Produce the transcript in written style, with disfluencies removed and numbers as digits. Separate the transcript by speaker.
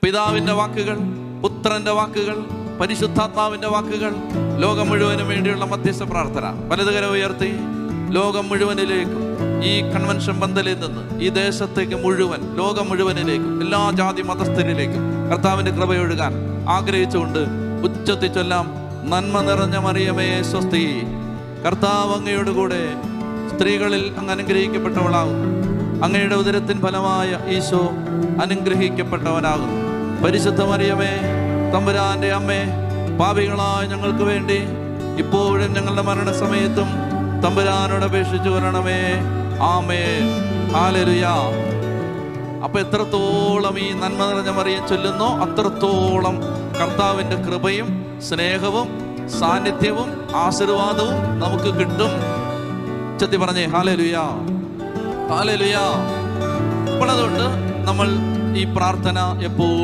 Speaker 1: പിതാവിൻ്റെ വാക്കുകൾ, പുത്രന്റെ വാക്കുകൾ, പരിശുദ്ധാത്മാവിന്റെ വാക്കുകൾ, ലോകം മുഴുവനും വേണ്ടിയുള്ള മധ്യസ്ഥ പ്രാർത്ഥന. വലതുകരം ഉയർത്തി ലോകം മുഴുവനിലേക്കും, ഈ കൺവെൻഷൻ പന്തലിൽ നിന്ന് ഈ ദേശത്തേക്ക് മുഴുവൻ, ലോകം മുഴുവനിലേക്കും, എല്ലാ ജാതി മതസ്ഥരിലേക്കും കർത്താവിന്റെ കൃപയൊഴുകാൻ ആഗ്രഹിച്ചുകൊണ്ട് ഉച്ചത്തിൽ ചൊല്ലാം. നന്മ നിറഞ്ഞ മറിയമേ സ്വസ്തി, കർത്താവ് അങ്ങയോട് കൂടെ സ്ത്രീകളിൽ അങ്ങ് അനുഗ്രഹിക്കപ്പെട്ടവളാകുന്നു. അങ്ങയുടെ ഉദരത്തിൻ ഫലമായ ഈശോ അനുഗ്രഹിക്കപ്പെട്ടവനാകുന്നു. പരിശുദ്ധ മറിയമേ തമ്പുരാന്റെ അമ്മേ, പാപികളായ ഞങ്ങൾക്ക് വേണ്ടി ഇപ്പോഴും ഞങ്ങളുടെ മരണസമയത്തും തമ്പുരാനോട് അപേക്ഷിച്ചു വരണമേ. ആമേൻ. ഹല്ലേലൂയ. അപ്പൊ എത്രത്തോളം ഈ നന്മ നിറഞ്ഞ മറിയം ചൊല്ലുന്നോ അത്രത്തോളം കർത്താവിന്റെ കൃപയും സ്നേഹവും സാന്നിധ്യവും ആശീർവാദവും നമുക്ക് കിട്ടും. ചൊല്ലി പറഞ്ഞേ ഹല്ലേലൂയ, ഹല്ലേലൂയ. അപ്പോൾ അതുകൊണ്ട് നമ്മൾ ഈ പ്രാർത്ഥന എപ്പോഴും